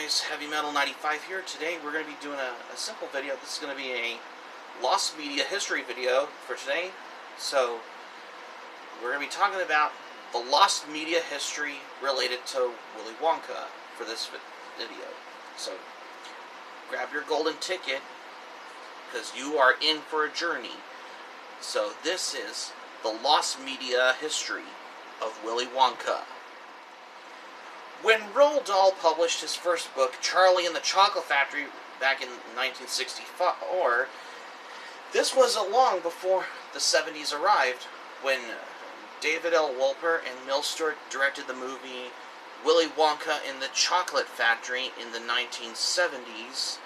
guys, Heavy Metal 95 here. Today we're going to be doing a simple video. This is going to be a lost media history video for today. So we're going to be talking about the lost media history related to Willy Wonka for this video. So grab your golden ticket because you are in for a journey. So this is the lost media history of Willy Wonka. When Roald Dahl published his first book, Charlie and the Chocolate Factory, back in 1964, this was long before the 70s arrived, when David L. Wolper and Mel Stewart directed the movie Willy Wonka and the Chocolate Factory in the 1970s.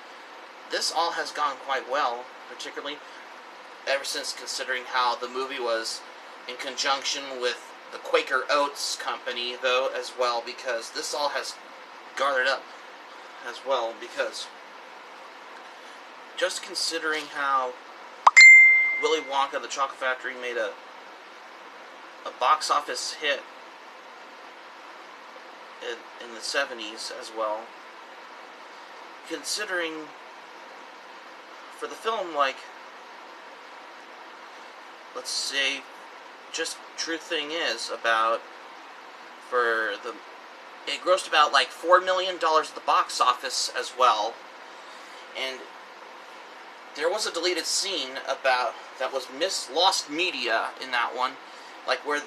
This all has gone quite well, particularly ever since considering how the movie was in conjunction with the Quaker Oats Company, though, as well, because this all has garnered up as well, because just considering how Willy Wonka and the Chocolate Factory made a box office hit in the 70s as well, considering for the film, like, let's say, just truth thing is about it grossed about like $4 million at the box office as well, and there was a deleted scene about that was lost media in that one, like where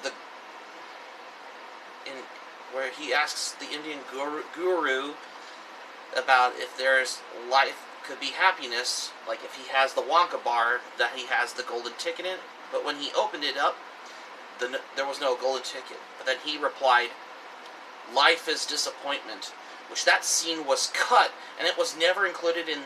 he asks the Indian guru about if there's life could be happiness, like if he has the Wonka bar that he has the golden ticket in, but when he opened it up, there was no golden ticket. But then he replied, "Life is disappointment," which that scene was cut, and it was never included in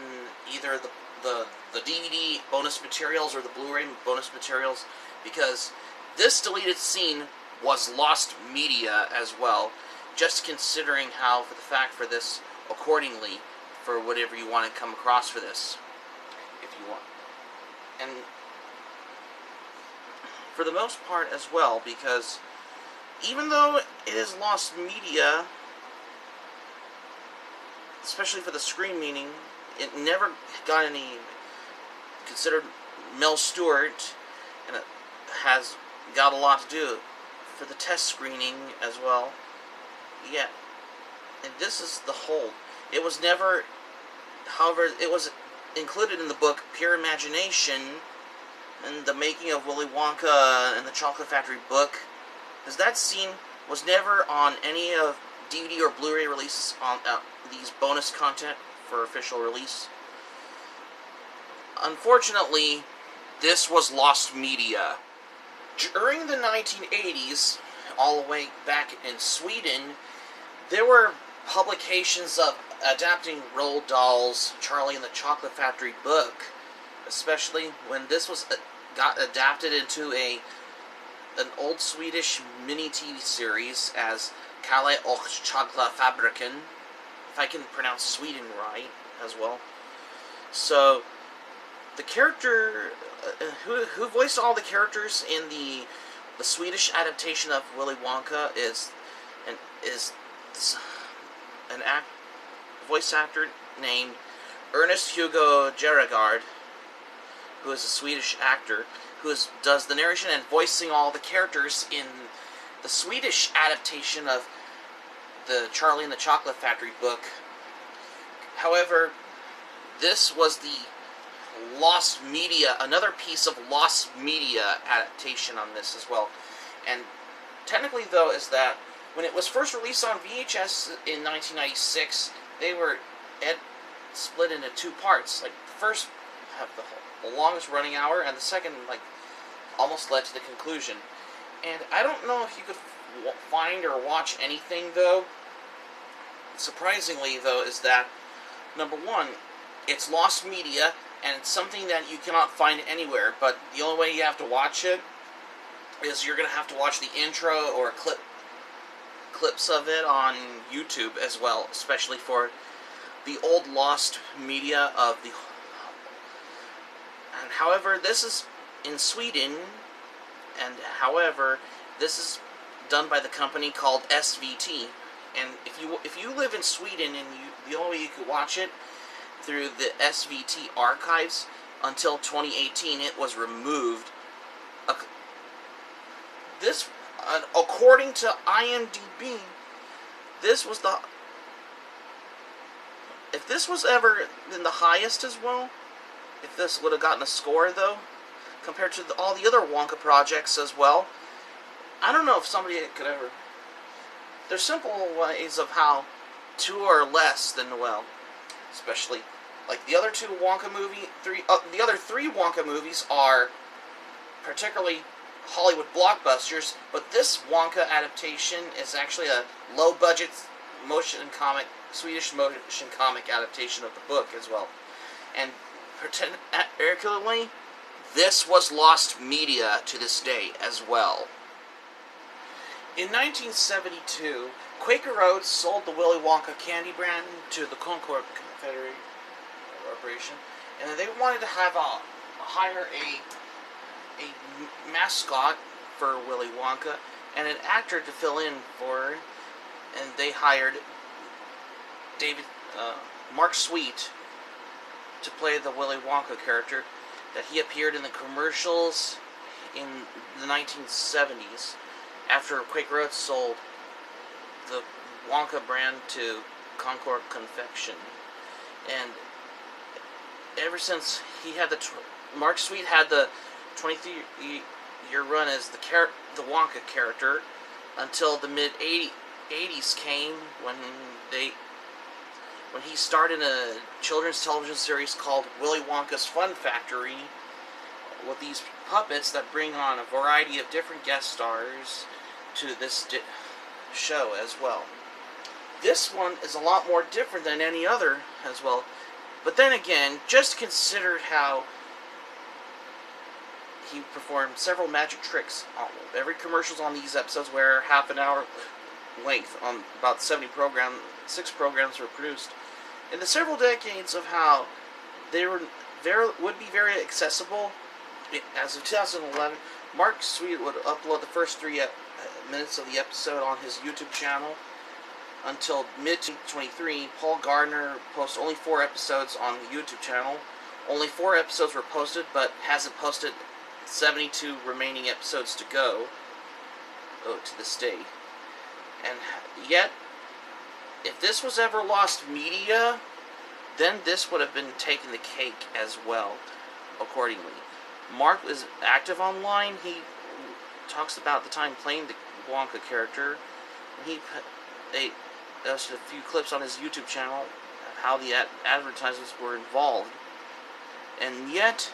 either the DVD bonus materials or the Blu-ray bonus materials, because this deleted scene was lost media as well, just considering how, for the fact for this, accordingly, for whatever you want to come across for this, if you want. And for the most part as well, because even though it is lost media, especially for the screen meaning, it never got any considered Mel Stewart, and it has got a lot to do for the test screening as well. Yeah, and this is the whole. It was never, however, it was included in the book Pure Imagination, and the making of Willy Wonka and the Chocolate Factory book, because that scene was never on any of DVD or Blu-ray releases on these bonus content for official release. Unfortunately, this was lost media. During the 1980s, all the way back in Sweden, there were publications of adapting Roald Dahl's Charlie and the Chocolate Factory book, especially when this got adapted into an old Swedish mini TV series as Kalle och Chokladfabriken, if I can pronounce Sweden right as well. So the character who voiced all the characters in the Swedish adaptation of Willy Wonka is an voice actor named Ernest Hugo Järegård, who is a Swedish actor, who does the narration and voicing all the characters in the Swedish adaptation of the Charlie and the Chocolate Factory book. However, this was the lost media, another piece of lost media adaptation on this as well. And technically, though, is that when it was first released on VHS in 1996, they were split into two parts. Like, the first have the longest running hour, and the second, like, almost led to the conclusion. And I don't know if you could find or watch anything, though. Surprisingly, though, is that, number one, it's lost media, and it's something that you cannot find anywhere, but the only way you have to watch it is you're going to have to watch the intro or clips of it on YouTube as well, especially for the old lost media of the. And however, this is in Sweden, and however, this is done by the company called SVT. And if you live in Sweden and the only way you could watch it through the SVT archives until 2018. It was removed. This, according to IMDb, this was the... If this was ever in the highest as well, if this would have gotten a score, though, compared to all the other Wonka projects as well, I don't know if somebody could ever... There's simple ways of how 2 or less than, well, especially, like the other 2 Wonka movie, the other 3 Wonka movies are particularly Hollywood blockbusters, but this Wonka adaptation is actually a low-budget Swedish motion comic adaptation of the book as well. And particularly, this was lost media to this day as well. In 1972, Quaker Oats sold the Willy Wonka candy brand to the Concord Corporation, and they wanted to hire a mascot for Willy Wonka and an actor to fill in for her, and they hired Mark Sweet to play the Willy Wonka character. That he appeared in the commercials in the 1970s after Quaker Oats sold the Wonka brand to Concord Confection. And ever since he had Mark Sweet had the 23-year run as the Wonka character until the mid-80s came when he started a children's television series called Willy Wonka's Fun Factory with these puppets that bring on a variety of different guest stars to this show as well. This one is a lot more different than any other as well. But then again, just consider how he performed several magic tricks. Every commercials on these episodes were half an hour length. On about 6 programs were produced. In the several decades of how they would be very accessible, as of 2011, Mark Sweet would upload the first 3 minutes of the episode on his YouTube channel. Until mid-2023, Paul Gardner posted only 4 episodes on the YouTube channel. Only 4 episodes were posted, but hasn't posted 72 remaining episodes to go to this day. And yet, if this was ever lost media, then this would have been taking the cake as well, accordingly. Mark is active online. He talks about the time playing the Wonka character. They posted a few clips on his YouTube channel of how the advertisements were involved. And yet,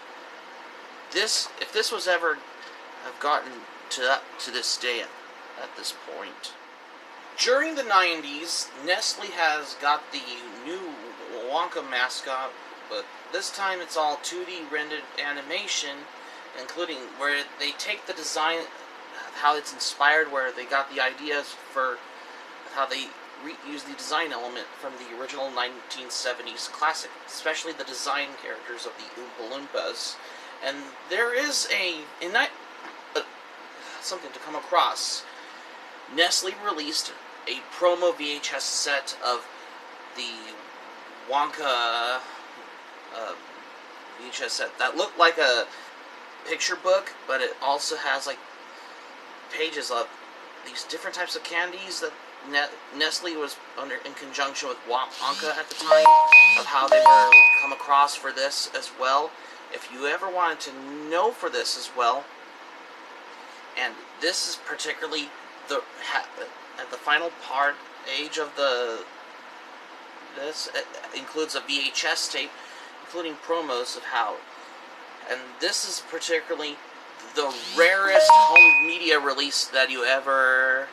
if this was ever have gotten to this day at this point. During the 90s, Nestle has got the new Wonka mascot, but this time it's all 2D rendered animation, including where they take the design, how it's inspired, where they got the ideas for how they reuse the design element from the original 1970s classic, especially the design characters of the Oompa Loompas. And there is something to come across. Nestle released a promo VHS set of the Wonka VHS set that looked like a picture book, but it also has like pages of these different types of candies that Nestle was in conjunction with Wonka at the time, of how they were come across for this as well. If you ever wanted to know for this as well, and this is particularly at the final age of this includes a VHS tape, including promos of how, and this is particularly the rarest home media release that you ever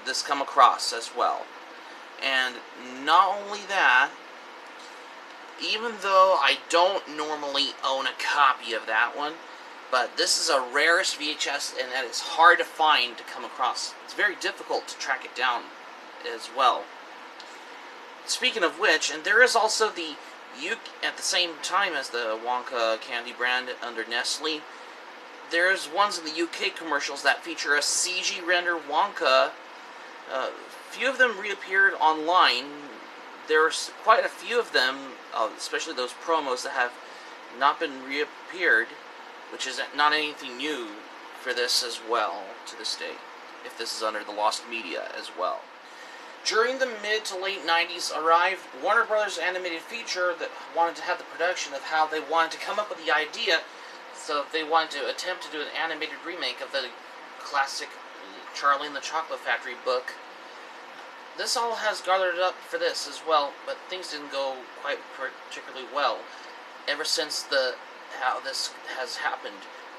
this come across as well. And not only that, even though I don't normally own a copy of that one, but this is a rarest VHS, and that is hard to find, to come across. It's very difficult to track it down as well. Speaking of which, and there is also at the same time as the Wonka candy brand under Nestle, there's ones in the UK commercials that feature a CG render Wonka Few of them reappeared online. There's quite a few of them, especially those promos that have not been reappeared, which is not anything new for this as well to this day, if this is under the lost media as well. During the mid to late 90s arrived Warner Brothers animated feature that wanted to have the production of how they wanted to come up with the idea, so they wanted to attempt to do an animated remake of the classic Charlie and the Chocolate Factory book. This all has gathered up for this as well, but things didn't go quite particularly well ever since how this has happened.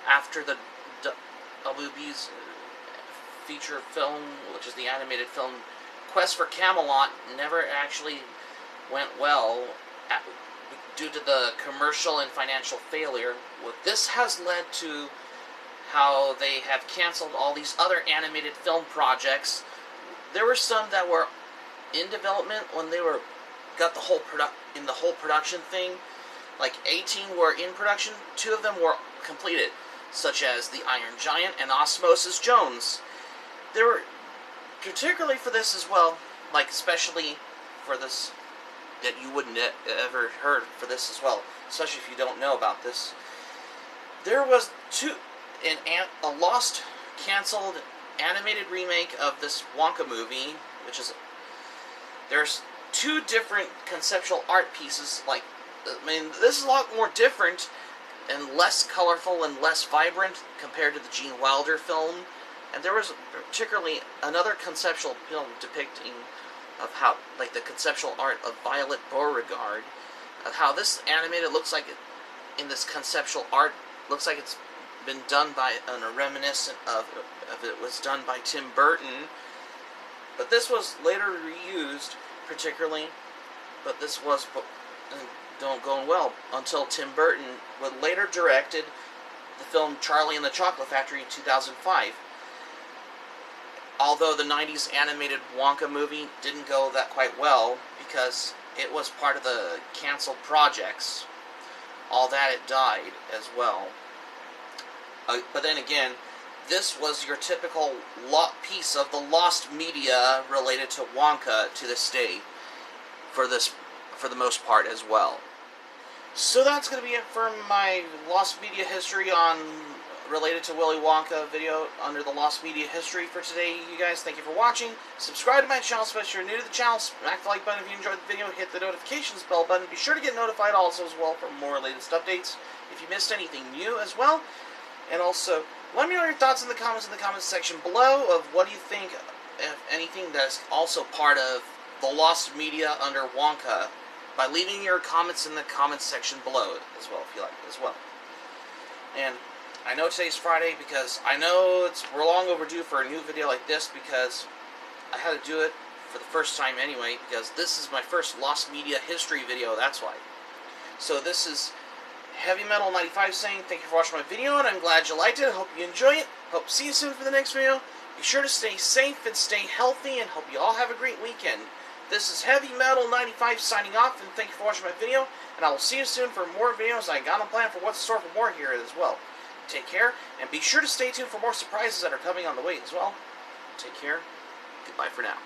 After the WB's feature film, which is the animated film Quest for Camelot, never actually went well due to the commercial and financial failure. This has led to how they have canceled all these other animated film projects. There were some that were in development when they got the whole production thing. Like 18 were in production, 2 of them were completed, such as The Iron Giant and Osmosis Jones. There were, particularly for this as well, like especially for this, that you wouldn't ever heard for this as well, especially if you don't know about this. There was a lost, canceled animated remake of this Wonka movie, which is, there's 2 different conceptual art pieces. Like, I mean, this is a lot more different and less colorful and less vibrant compared to the Gene Wilder film. And there was particularly another conceptual film depicting of how, like, the conceptual art of Violet Beauregard, of how this animated looks like it, in this conceptual art, looks like it's been done by a reminiscent of it was done by Tim Burton. But this was later reused, particularly, but this was going well until Tim Burton would later directed the film Charlie and the Chocolate Factory in 2005. Although the 90s animated Wonka movie didn't go that quite well because it was part of the canceled projects, all that it died as well. But then again, this was your typical piece of the lost media related to Wonka to this day, for the most part as well. So that's going to be it for my lost media history related to Willy Wonka video under the lost media history for today. You guys, thank you for watching. Subscribe to my channel, especially if you're new to the channel. Smack the like button if you enjoyed the video. Hit the notifications bell button. Be sure to get notified also as well for more latest updates if you missed anything new as well. And also, let me know your thoughts in the comments section below of what do you think, if anything, that's also part of the lost media under Wonka, by leaving your comments in the comments section below as well, if you like it as well. And I know today's Friday because I know we're long overdue for a new video like this, because I had to do it for the first time anyway, because this is my first lost media history video, that's why. So this is Heavy Metal 95 saying thank you for watching my video, and I'm glad you liked it. I hope you enjoy it. Hope to see you soon for the next video. Be sure to stay safe and stay healthy, and hope you all have a great weekend. This is Heavy Metal 95 signing off, and thank you for watching my video, and I will see you soon for more videos. I got a plan for what's in store for more here as well. Take care, and be sure to stay tuned for more surprises that are coming on the way as well. Take care. Goodbye for now.